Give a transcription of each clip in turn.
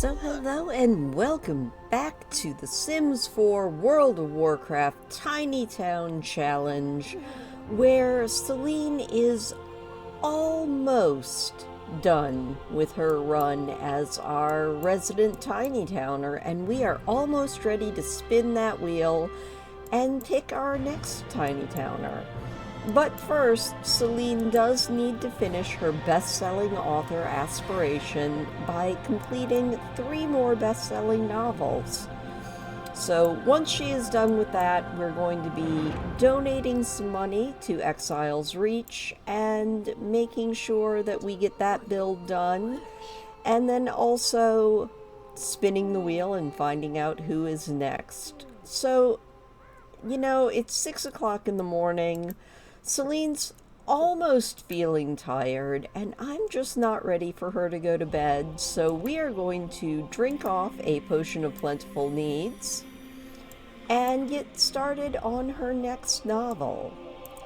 So hello and welcome back to the Sims 4 World of Warcraft Tiny Town Challenge, where Selene is almost done with her run as our resident Tiny Towner, and we are almost ready to spin that wheel and pick our next Tiny Towner. But first, Selene does need to finish her best-selling author aspiration by completing 3 more best-selling novels. So once she is done with that, we're going to be donating some money to Exile's Reach and making sure that we get that build done, and then also spinning the wheel and finding out who is next. So, it's 6 o'clock in the morning. Selene's almost feeling tired, and I'm just not ready for her to go to bed, so we are going to drink off a potion of plentiful needs and get started on her next novel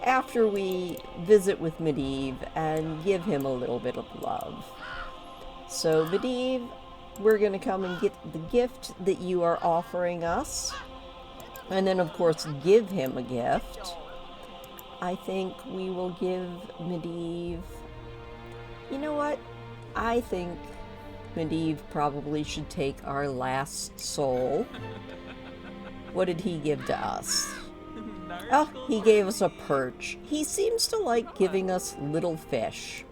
after we visit with Medivh and give him a little bit of love. So Medivh, we're going to come and get the gift that you are offering us, and then of course give him a gift. I think we will give Medivh... You know what? I think Medivh probably should take our last soul. What did he give to us? Oh, he gave us a perch. He seems to like giving us little fish.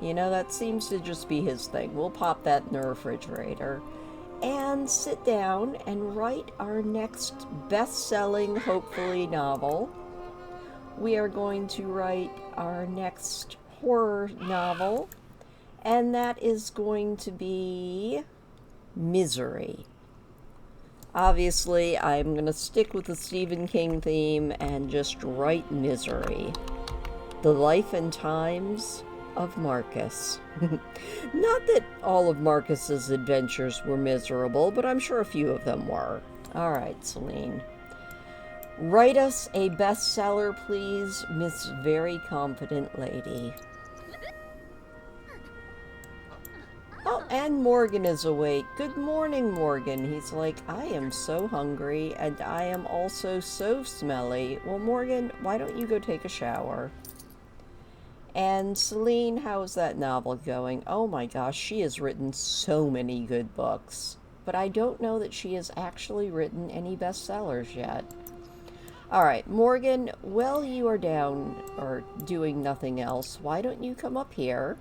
That seems to just be his thing. We'll pop that in the refrigerator and sit down and write our next best-selling, hopefully, novel. We are going to write our next horror novel, and that is going to be Misery. Obviously, I'm going to stick with the Stephen King theme and just write Misery. The life and times of Marcus. Not that all of Marcus's adventures were miserable, but I'm sure a few of them were. All right, Selene. Write us a bestseller, please, Miss Very Confident Lady. Oh, and Morgan is awake. Good morning, Morgan. He's like, I am so hungry, and I am also so smelly. Well, Morgan, why don't you go take a shower? And Selene, how is that novel going? Oh my gosh, she has written so many good books. But I don't know that she has actually written any bestsellers yet. Alright, Morgan, while you are down or doing nothing else, why don't you come up here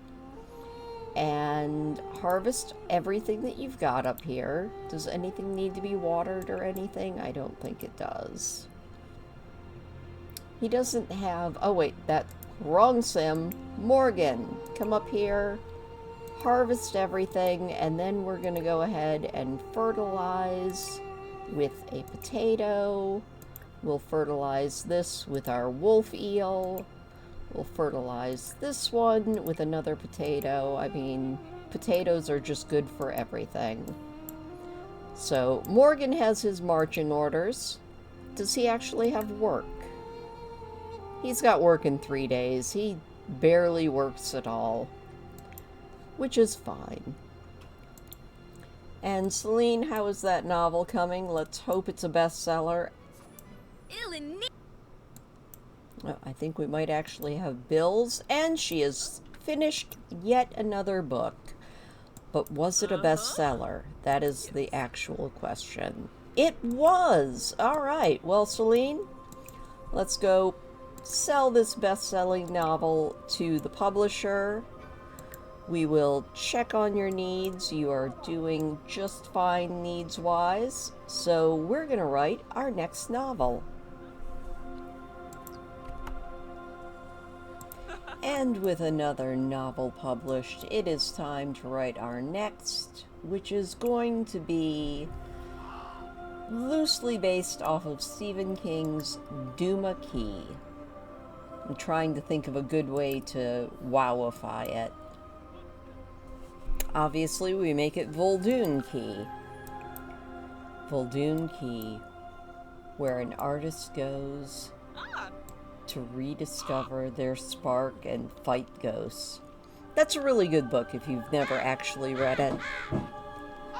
and harvest everything that you've got up here? Does anything need to be watered or anything? I don't think it does. He doesn't have... Oh wait, that wrong sim. Morgan, come up here, harvest everything, and then we're going to go ahead and fertilize with a potato. We'll fertilize this with our wolf eel. We'll fertilize this one with another potato. I mean, potatoes are just good for everything. So, Morgan has his marching orders. Does he actually have work? He's got work in 3 days. He barely works at all, which is fine. And Selene, how is that novel coming? Let's hope it's a bestseller. Well, I think we might actually have bills, and she has finished yet another book. But was it a bestseller? That is the actual question. It was! Alright, well, Selene, let's go sell this best-selling novel to the publisher. We will check on your needs. You are doing just fine needs-wise. So we're going to write our next novel. And with another novel published, it is time to write our next, which is going to be loosely based off of Stephen King's Duma Key. I'm trying to think of a good way to wowify it. Obviously, we make it Vol'dun Key. Vol'dun Key, where an artist goes to rediscover their spark and fight ghosts. That's a really good book if you've never actually read it.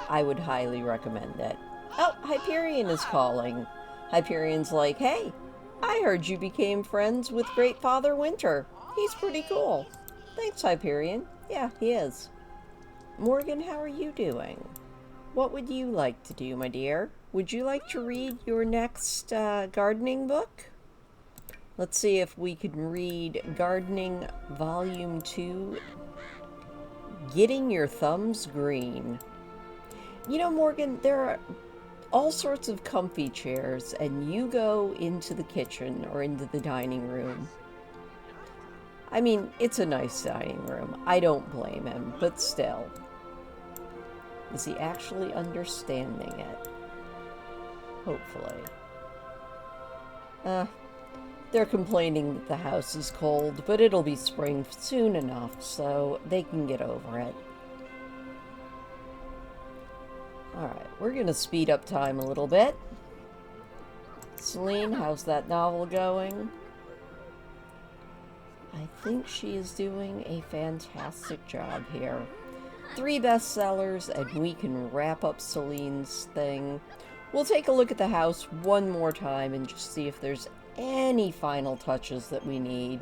I would highly recommend it. Oh, Hyperion is calling. Hyperion's like, hey, I heard you became friends with Great Father Winter. He's pretty cool. Thanks, Hyperion. Yeah, he is. Morgan, how are you doing? What would you like to do, my dear? Would you like to read your next gardening book? Let's see if we can read Gardening Volume 2, Getting Your Thumbs Green. You know, Morgan, there are all sorts of comfy chairs, and you go into the kitchen or into the dining room. I mean, it's a nice dining room. I don't blame him, but still. Is he actually understanding it? Hopefully. They're complaining that the house is cold, but it'll be spring soon enough, so they can get over it. Alright, we're going to speed up time a little bit. Selene, how's that novel going? I think she is doing a fantastic job here. 3 bestsellers, and we can wrap up Selene's thing. We'll take a look at the house one more time and just see if there's any final touches that we need.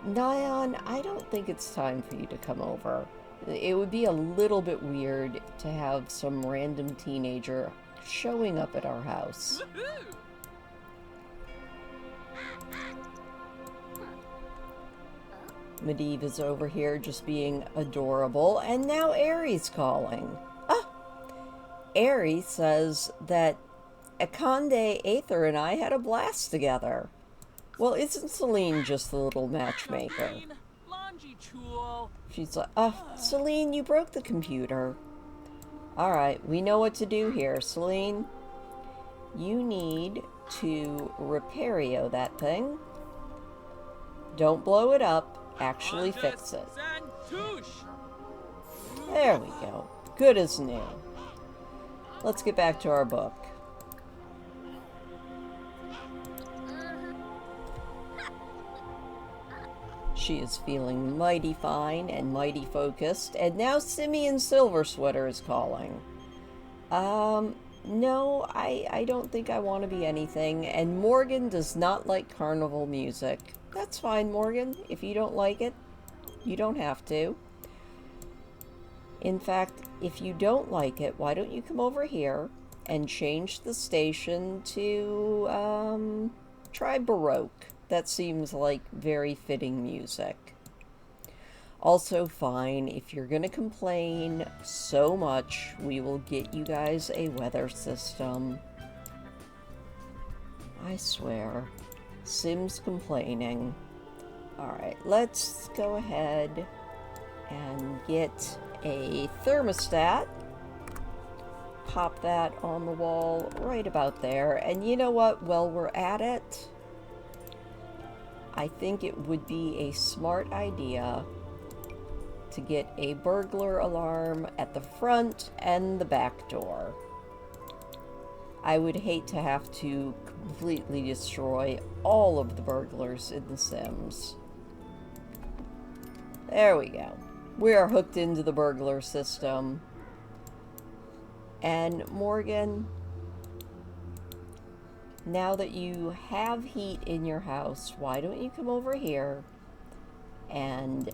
Nyan, I don't think it's time for you to come over. It would be a little bit weird to have some random teenager showing up at our house. Medivh is over here just being adorable, and now Aries calling. Aries says that Akande, Aether, and I had a blast together. Well, isn't Selene just the little matchmaker? She's like, Selene, you broke the computer. Alright, we know what to do here. Selene, you need to repario that thing. Don't blow it up. Actually fix it. There we go. Good as new. Let's get back to our book. She is feeling mighty fine and mighty focused, and now Simeon Silver Sweater is calling. No, I don't think I want to be anything, and Morgan does not like carnival music. That's fine, Morgan. If you don't like it, you don't have to. In fact, if you don't like it, why don't you come over here and change the station to, try Baroque. That seems like very fitting music. Also fine, if you're gonna complain so much, we will get you guys a weather system. I swear. Sim's complaining. Alright, let's go ahead and get a thermostat. Pop that on the wall right about there. And you know what? While we're at it, I think it would be a smart idea to get a burglar alarm at the front and the back door. I would hate to have to completely destroy all of the burglars in The Sims. There we go. We are hooked into the burglar system. And Morgan, now that you have heat in your house, why don't you come over here and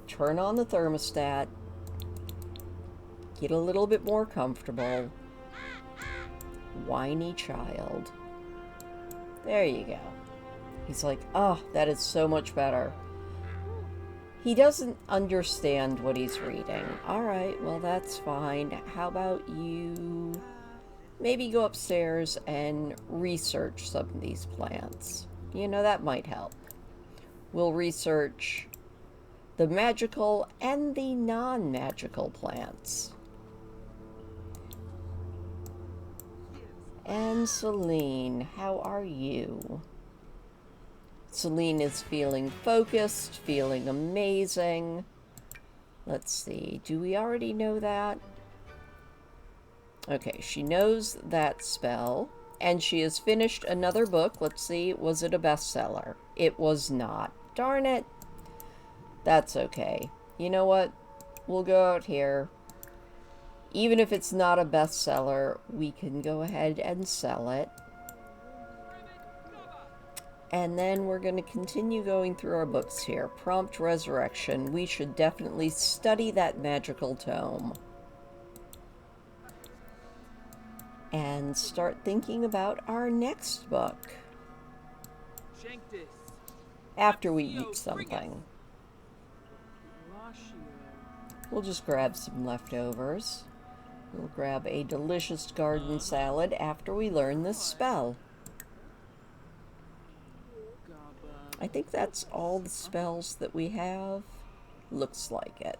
turn on the thermostat, get a little bit more comfortable. Whiny child. There you go. He's like, oh, that is so much better. He doesn't understand what he's reading. Alright, well that's fine. How about you maybe go upstairs and research some of these plants? You know, that might help. We'll research the magical and the non-magical plants. And Selene, how are you? Selene is feeling focused, feeling amazing. Let's see, do we already know that? Okay, she knows that spell, and she has finished another book. Let's see, was it a bestseller? It was not. Darn it. That's okay. You know what? We'll go out here Even if it's not a bestseller, we can go ahead and sell it. And then we're going to continue going through our books here. Prompt Resurrection. We should definitely study that magical tome. And start thinking about our next book. After we eat something. We'll just grab some leftovers. We'll grab a delicious garden salad after we learn this spell. I think that's all the spells that we have. Looks like it.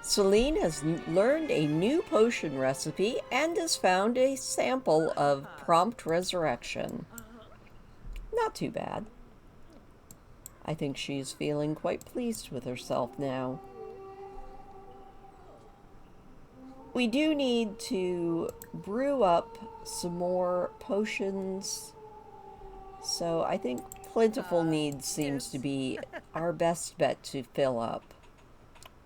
Selene has learned a new potion recipe and has found a sample of Prompt Resurrection. Not too bad. I think she's feeling quite pleased with herself now. We do need to brew up some more potions. So I think Plentiful Needs seems to be our best bet to fill up.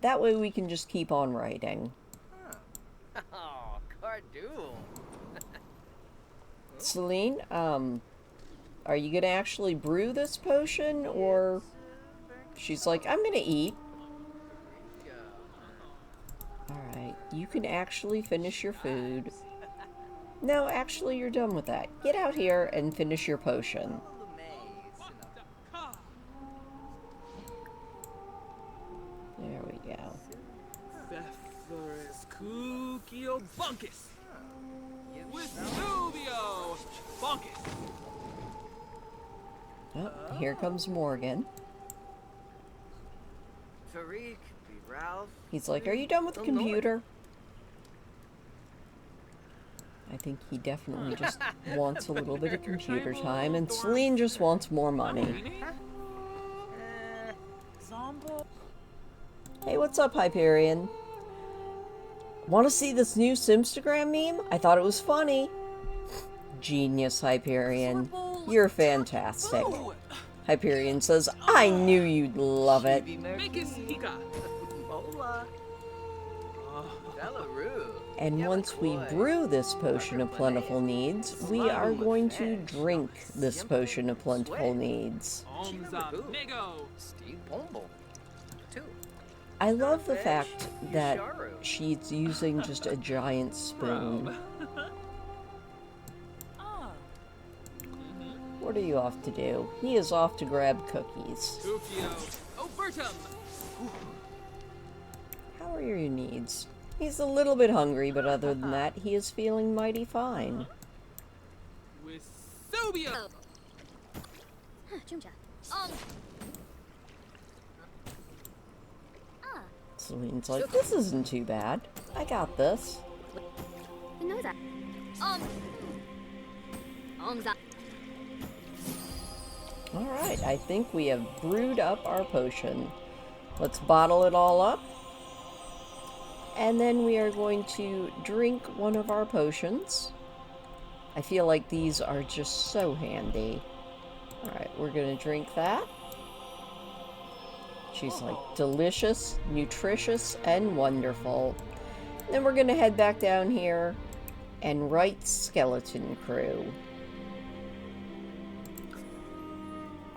That way we can just keep on writing. Oh, Cardool. Selene, are you gonna actually brew this potion, or she's like, I'm gonna eat? Alright, you can actually finish your food. No, actually, you're done with that. Get out here and finish your potion. There we go. Oh, here comes Morgan. He's like, are you done with the computer? I think he definitely just wants a little bit of computer time, and Selene just wants more money. Hey, what's up, Hyperion? Want to see this new Simstagram meme? I thought it was funny. Genius, Hyperion. You're fantastic. Hyperion says, I knew you'd love it. And once we brew this potion of Plentiful Needs, we are going to drink this potion of Plentiful Needs. I love the fact that she's using just a giant spoon. What are you off to do? He is off to grab cookies. How are your needs? He's a little bit hungry, but other than that, he is feeling mighty fine. Selene's like, this isn't too bad. I got this. Alright, I think we have brewed up our potion. Let's bottle it all up. And then we are going to drink one of our potions. I feel like these are just so handy. Alright, we're going to drink that. She's like, delicious, nutritious, and wonderful. Then we're going to head back down here and write Skeleton Crew.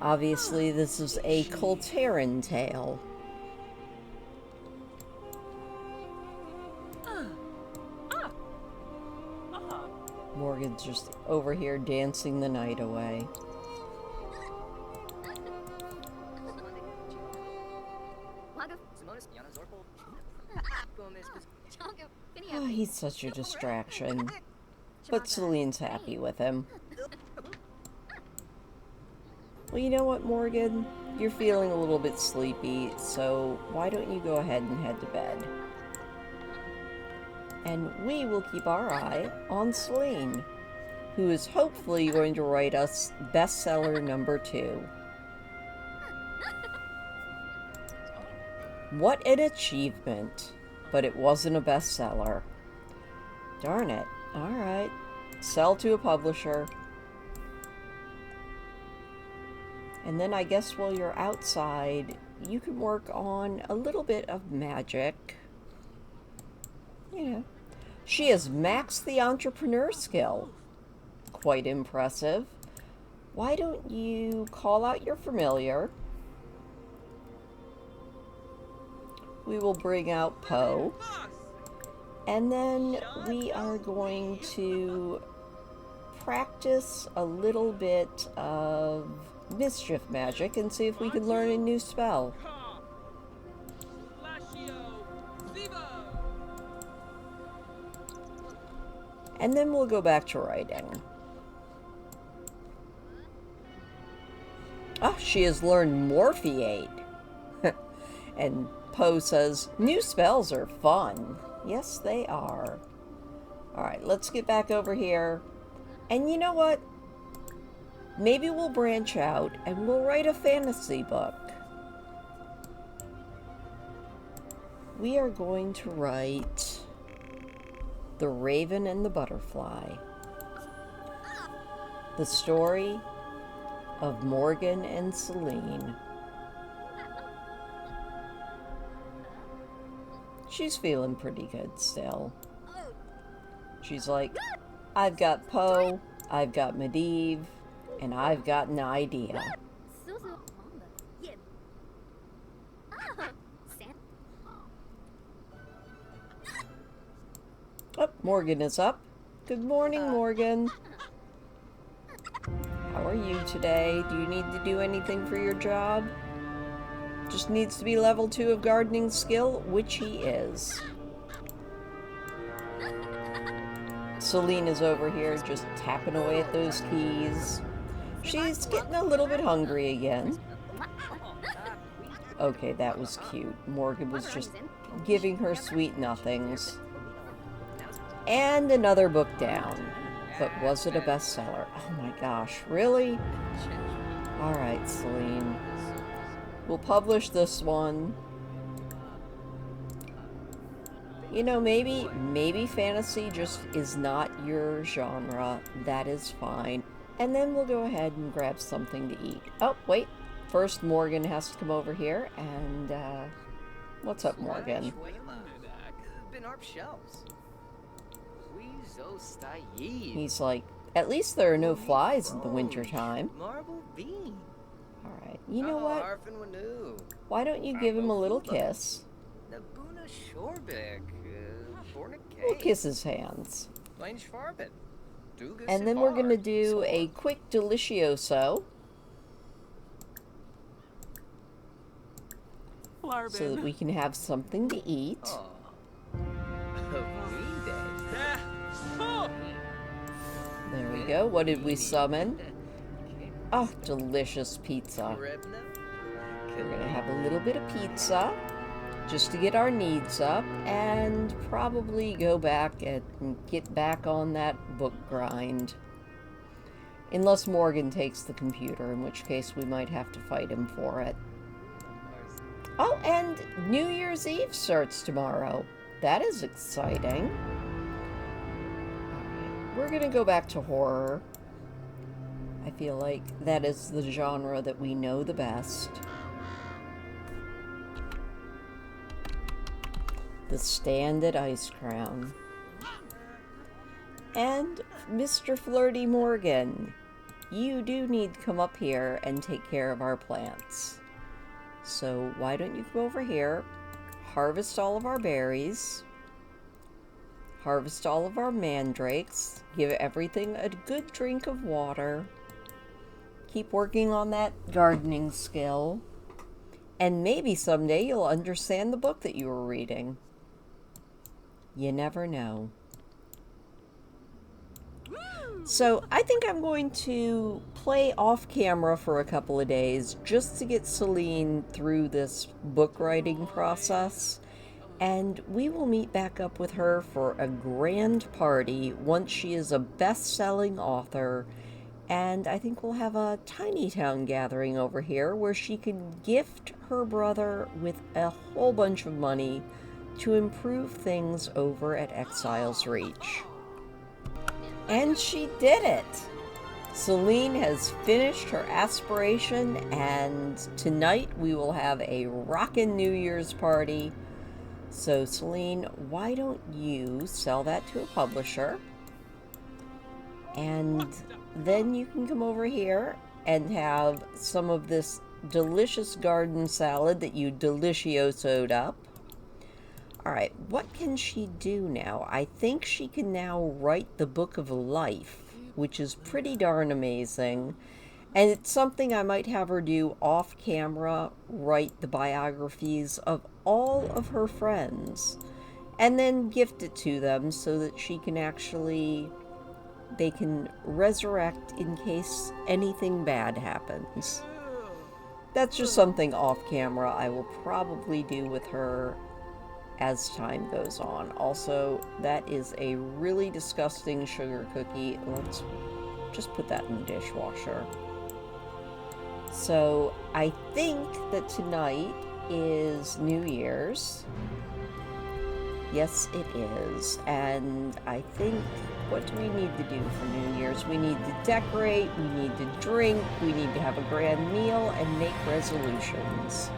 Obviously, this is a Colteran tale. Morgan's just over here dancing the night away. Oh, he's such a distraction. But Selene's happy with him. Well, you know what, Morgan? You're feeling a little bit sleepy, so why don't you go ahead and head to bed? And we will keep our eye on Selene, who is hopefully going to write us bestseller number 2. What an achievement! But it wasn't a bestseller. Darn it. Alright. Sell to a publisher. And then I guess while you're outside, you can work on a little bit of magic. You know, she has maxed the entrepreneur skill. Quite impressive. Why don't you call out your familiar? We will bring out Poe. And then we are going to practice a little bit of mischief magic and see if we can learn a new spell. And then we'll go back to writing. Oh, she has learned Morphiate. And Poe says, new spells are fun. Yes, they are. Alright, let's get back over here. And you know what? Maybe we'll branch out and we'll write a fantasy book. We are going to write The Raven and the Butterfly. The story of Morgan and Selene. She's feeling pretty good still. She's like, I've got Poe, I've got Medivh, and I've got an idea. Oh, Morgan is up. Good morning, Morgan. How are you today? Do you need to do anything for your job? Just needs to be level 2 of gardening skill, which he is. Selene is over here just tapping away at those keys. She's getting a little bit hungry again. Okay, that was cute. Morgan was just giving her sweet nothings. And another book down. But was it a bestseller? Oh my gosh, really? Alright, Selene. We'll publish this one. You know, maybe fantasy just is not your genre. That is fine. And then we'll go ahead and grab something to eat. Oh, wait. First, Morgan has to come over here and, what's up, Morgan? He's like, at least there are no flies in the wintertime. Alright, you know what? Why don't you give him a little kiss? We'll kiss his hands. And then we're gonna do a quick delicioso. So that we can have something to eat. There we go. What did we summon? Oh, delicious pizza. We're gonna have a little bit of pizza just to get our needs up and probably go back and get back on that book grind. Unless Morgan takes the computer, in which case we might have to fight him for it. Oh, and New Year's Eve starts tomorrow. That is exciting. Alright, we're gonna go back to horror. I feel like that is the genre that we know the best. The Stand at Ice Crown. And Mr. Flirty Morgan, you do need to come up here and take care of our plants. So why don't you come over here, harvest all of our berries, harvest all of our mandrakes, give everything a good drink of water, keep working on that gardening skill, and maybe someday you'll understand the book that you were reading. You never know. So I think I'm going to play off camera for a couple of days just to get Selene through this book writing process. And we will meet back up with her for a grand party once she is a best-selling author. And I think we'll have a tiny town gathering over here where she can gift her brother with a whole bunch of money to improve things over at Exile's Reach. And she did it! Selene has finished her aspiration, and tonight we will have a rockin' New Year's party. So, Selene, why don't you sell that to a publisher? And then you can come over here and have some of this delicious garden salad that you deliciosoed up. All right, what can she do now? I think she can now write the Book of Life, which is pretty darn amazing. And it's something I might have her do off camera, write the biographies of all of her friends, and then gift it to them so that she can actually, they can resurrect in case anything bad happens. That's just something off camera I will probably do with her as time goes on. Also, that is a really disgusting sugar cookie. Let's just put that in the dishwasher. So I think that tonight is New Year's. Yes, it is. And I think, what do we need to do for New Year's? We need to decorate, we need to drink, we need to have a grand meal and make resolutions.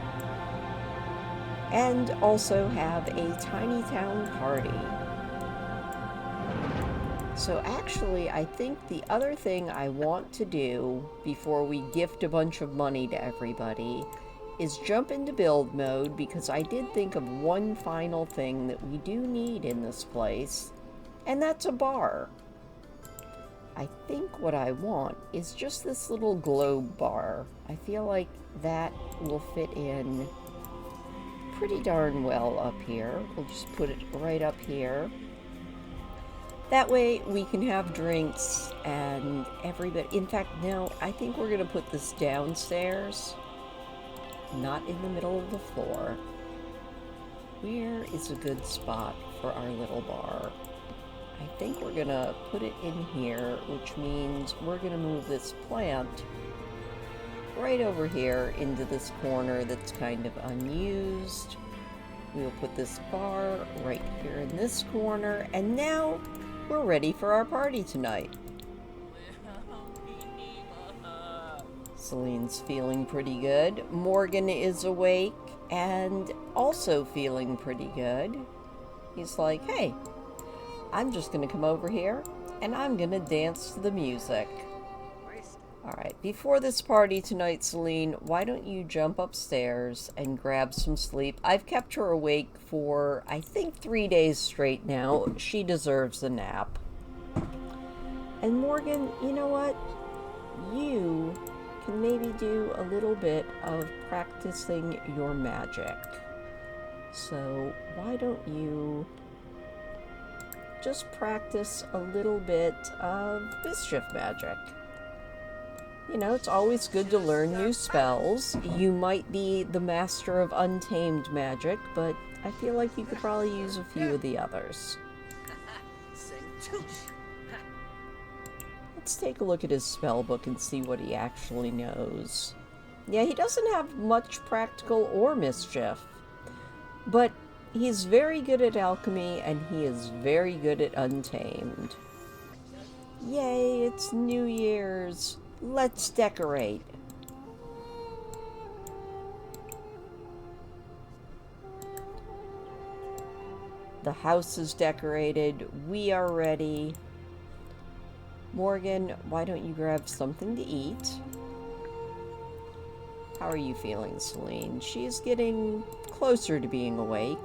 And also have a tiny town party. So actually, I think the other thing I want to do before we gift a bunch of money to everybody is jump into build mode, because I did think of one final thing that we do need in this place, and that's a bar. I think what I want is just this little globe bar. I feel like that will fit in pretty darn well up here. We'll just put it right up here. That way we can have drinks and everybody. In fact, no, I think we're going to put this downstairs, not in the middle of the floor. Where is a good spot for our little bar? I think we're going to put it in here, which means we're going to move this plant right over here into this corner that's kind of unused. We'll put this bar right here in this corner, and now we're ready for our party tonight. Selene's feeling pretty good. Morgan is awake and also feeling pretty good. He's like, hey, I'm just gonna come over here and I'm gonna dance to the music. Alright, before this party tonight, Selene, why don't you jump upstairs and grab some sleep? I've kept her awake for, I think, 3 days straight now. She deserves a nap. And Morgan, you know what? You can maybe do a little bit of practicing your magic. So why don't you just practice a little bit of mischief magic? You know, it's always good to learn new spells. You might be the master of untamed magic, but I feel like you could probably use a few of the others. Let's take a look at his spell book and see what he actually knows. Yeah, he doesn't have much practical or mischief, but he's very good at alchemy and he is very good at untamed. Yay, it's New Year's! Let's decorate. The house is decorated. We are ready. Morgan, why don't you grab something to eat? How are you feeling, Selene? She's getting closer to being awake.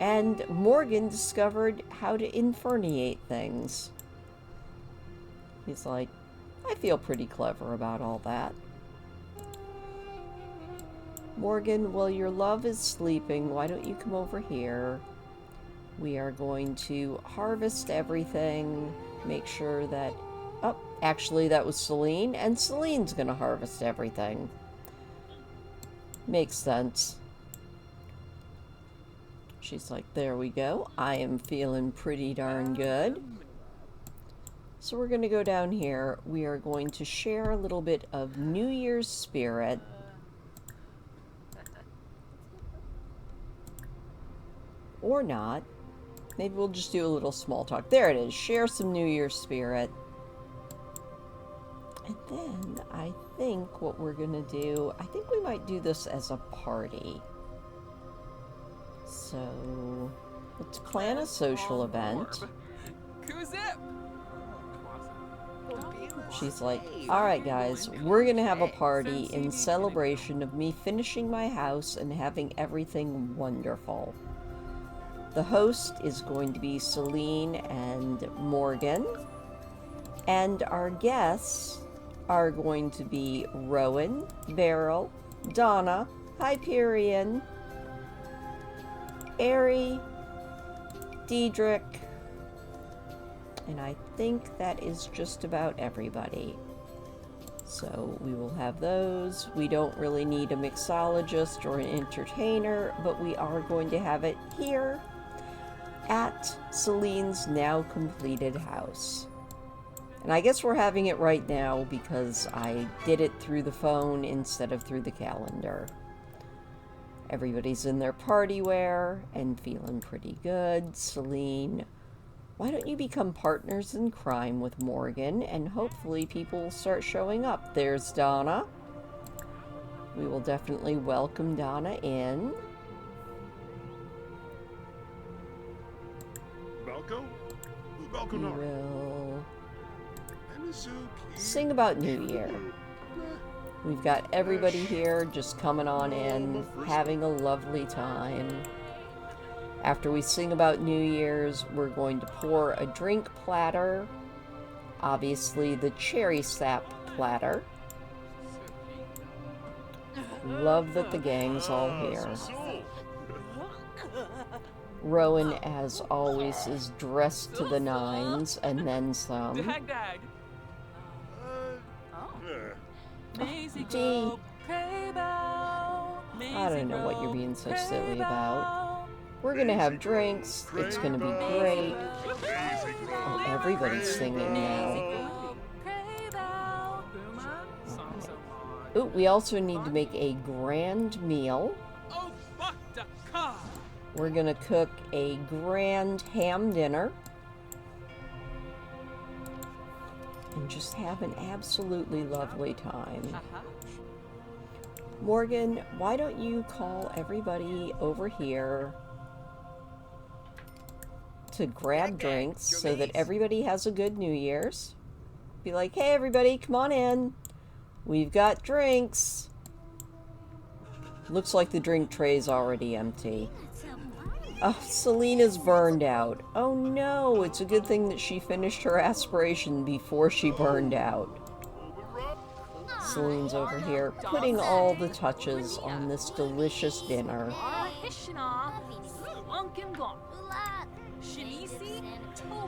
And Morgan discovered how to inferniate things. He's like, I feel pretty clever about all that. Morgan, while your love is sleeping, why don't you come over here? We are going to harvest everything, make sure that... Oh, actually that was Selene, and Selene's gonna harvest everything. Makes sense. She's like, there we go. I am feeling pretty darn good. So we're going to go down here. We are going to share a little bit of New Year's spirit. Or not. Maybe we'll just do a little small talk. There it is. Share some New Year's spirit. And then I think what we're going to do, I think we might do this as a party. So, let's plan a social event. She's like, alright guys, we're gonna have a party in celebration of me finishing my house and having everything wonderful. The host is going to be Selene and Morgan, and our guests are going to be Rowan, Beryl, Donna, Hyperion, Aerie, Diedrich, and I think that is just about everybody. So we will have those. We don't really need a mixologist or an entertainer, but we are going to have it here at Selene's now completed house. And I guess we're having it right now because I did it through the phone instead of through the calendar. Everybody's in their party wear and feeling pretty good. Selene, why don't you become partners in crime with Morgan, and hopefully people will start showing up. There's Donna. We will definitely welcome Donna in. We will sing about New Year. We've got everybody here just coming on in, having a lovely time. After we sing about New Year's, we're going to pour a drink platter. Obviously, the cherry sap platter. Love that the gang's all here. Rowan, as always, is dressed to the nines, and then some. Dee, I don't know what you're being so silly about. We're gonna have drinks. It's gonna be great. Oh, everybody's singing now. Ooh, we also need to make a grand meal. We're gonna cook a grand ham dinner. And just have an absolutely lovely time. Morgan, why don't you call everybody over here to grab drinks so that everybody has a good New Year's? Be like, hey everybody, come on in. We've got drinks. Looks like the drink tray's already empty. Oh, Selena's burned out. Oh no, it's a good thing that she finished her aspiration before she burned out. Selene's over here putting all the touches on this delicious dinner.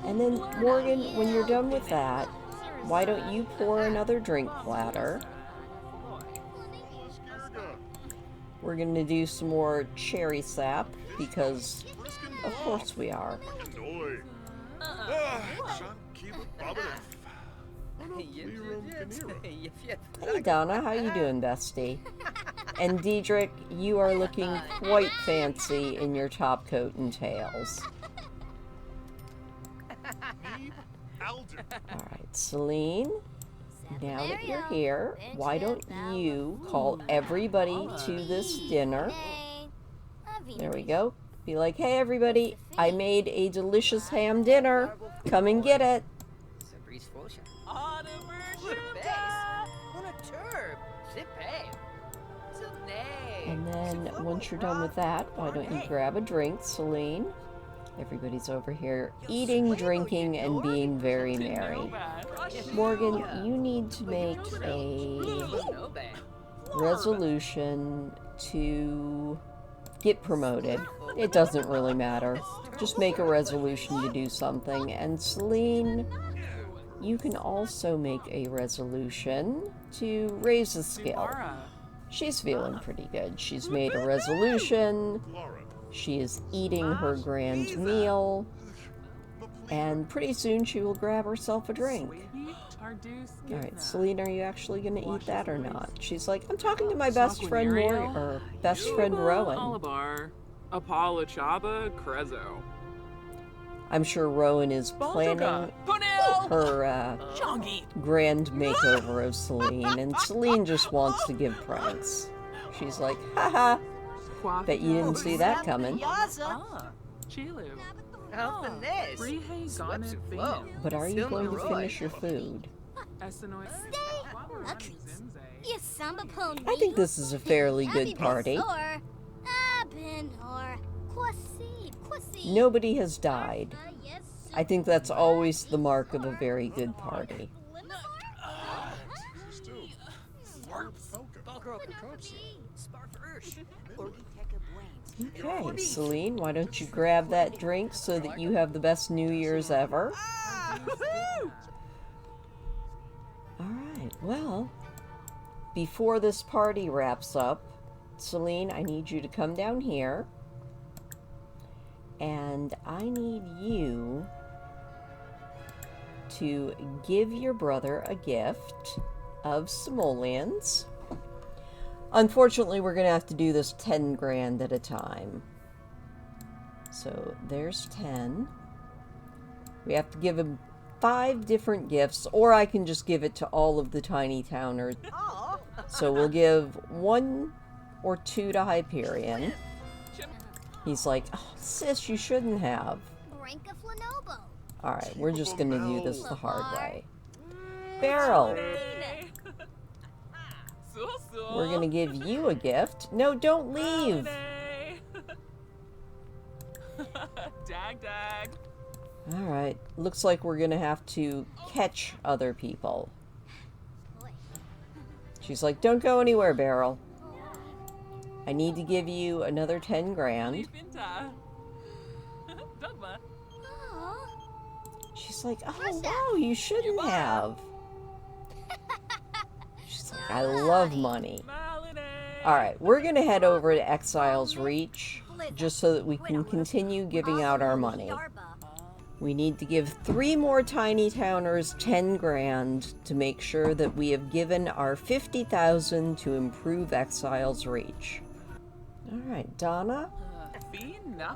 And then, Morgan, when you're done with that, why don't you pour another drink platter? We're going to do some more cherry sap, because of course we are. Hey Donna, how you doing, bestie? And Diedrich, you are looking quite fancy in your top coat and tails. Alright, Selene, now that you're here, why don't you call everybody to this dinner? There we go. Be like, hey everybody, I made a delicious ham dinner. Come and get it. And then, once you're done with that, why don't you grab a drink, Selene? Everybody's over here eating, drinking, and being very merry. Morgan, you need to make a resolution to get promoted. It doesn't really matter. Just make a resolution to do something. And Selene, you can also make a resolution to raise a skill. She's feeling pretty good. She's made a resolution. She is eating her grand meal. And pretty soon she will grab herself a drink. Alright, Selene, are you actually going to eat that or not? She's like, I'm talking to my best friend Rowan. I'm sure Rowan is planning her grand makeover of Selene, and Selene just wants to give pranks. She's like, haha, Bet you didn't see that coming. Chilu. Selenes. But are you going to finish your food? I think this is a fairly good party. Nobody has died. I think that's always the mark of a very good party. Okay, Selene, why don't you grab that drink so that you have the best New Year's ever? Alright, well, before this party wraps up, Selene, I need you to come down here. And I need you to give your brother a gift of simoleons. Unfortunately, we're going to have to do this 10 grand at a time. So there's 10. We have to give him 5 different gifts, or I can just give it to all of the tiny towners. So we'll give 1 or 2 to Hyperion. He's like, oh, sis, you shouldn't have. Alright, we're just going to do this the hard way. Beryl! We're going to give you a gift. No, don't leave! Alright, looks like we're going to have to catch other people. She's like, don't go anywhere, Beryl. I need to give you another 10 grand. She's like, oh, wow, you shouldn't have. She's like, I love money. Alright, we're going to head over to Exile's Reach, just so that we can continue giving out our money. We need to give 3 more tiny towners 10 grand to make sure that we have given our 50,000 to improve Exile's Reach. Alright, Donna,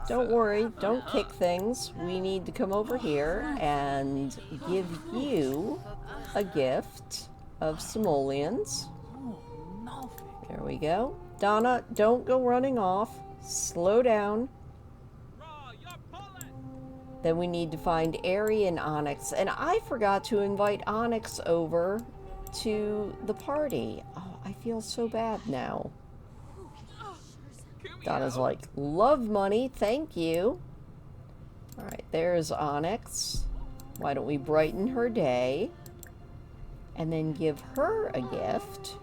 don't worry, don't kick things. We need to come over here and give you a gift of simoleons. There we go. Donna, don't go running off. Slow down. Then we need to find Aerie and Onyx. And I forgot to invite Onyx over to the party. Oh, I feel so bad now. Donna's like, love money, thank you. Alright, there's Onyx. Why don't we brighten her day? And then give her a gift.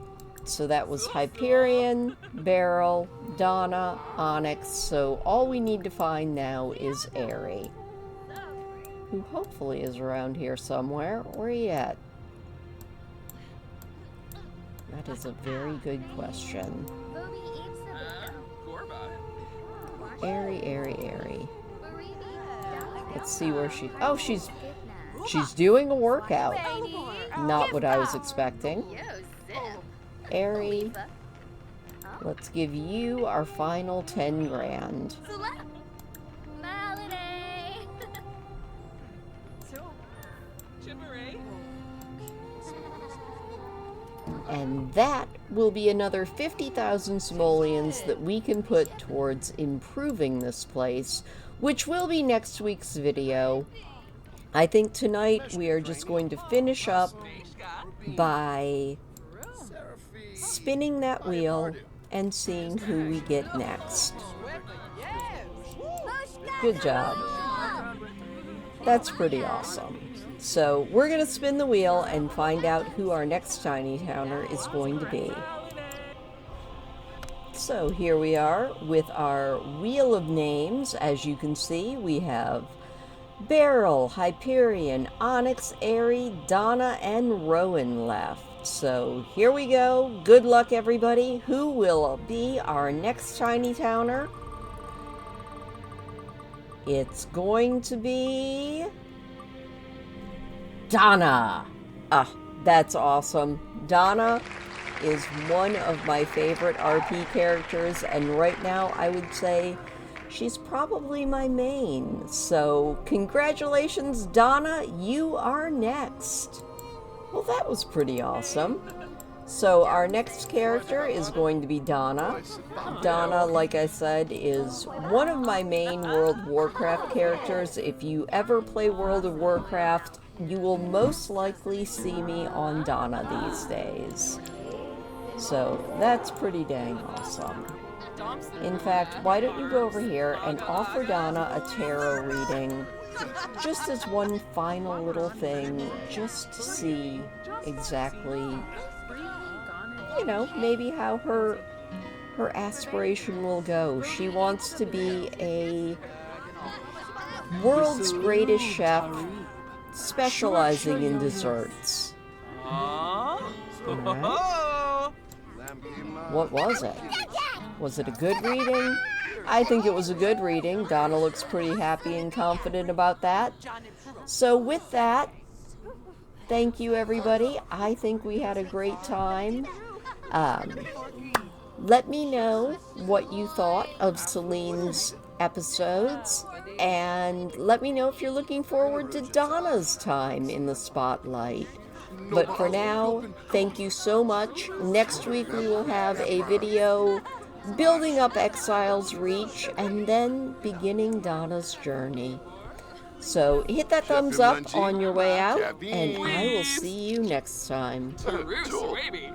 So that was Hyperion, Beryl, Donna, Onyx. So all we need to find now is Aerie, who hopefully is around here somewhere. Where are you at? That is a very good question. Aerie. Let's see where she... Oh, she's doing a workout. Not what I was expecting. Aerie, let's give you our final 10 grand. And that will be another 50,000 simoleons that we can put towards improving this place, which will be next week's video. I think tonight we are just going to finish up by spinning that wheel and seeing who we get next. Good job. That's pretty awesome. So we're going to spin the wheel and find out who our next tiny towner is going to be. So here we are with our wheel of names. As you can see, we have Beryl, Hyperion, Onyx, Aerie, Donna, and Rowan left. So here we go. Good luck, everybody. Who will be our next tiny towner? It's going to be Donna. Ah, that's awesome. Donna is one of my favorite RP characters, and right now I would say she's probably my main. So congratulations, Donna, you are next. Well, that was pretty awesome. So our next character is going to be Donna. Donna, like I said, is one of my main World of Warcraft characters. If you ever play World of Warcraft, you will most likely see me on Donna these days. So that's pretty dang awesome. In fact, why don't you go over here and offer Donna a tarot reading, just as one final little thing, just to see exactly, you know, maybe how her aspiration will go. She wants to be a world's greatest chef, specializing in desserts. Alright. What was it? Was it a good reading? I think it was a good reading. Donna looks pretty happy and confident about that. So with that, thank you everybody. I think we had a great time. Let me know what you thought of Selene's episodes, and let me know if you're looking forward to Donna's time in the spotlight. But for now, thank you so much. Next week we will have a video building up Exile's reach and then beginning Donna's journey. So hit that thumbs up on your way out, and I will see you next time. Baby.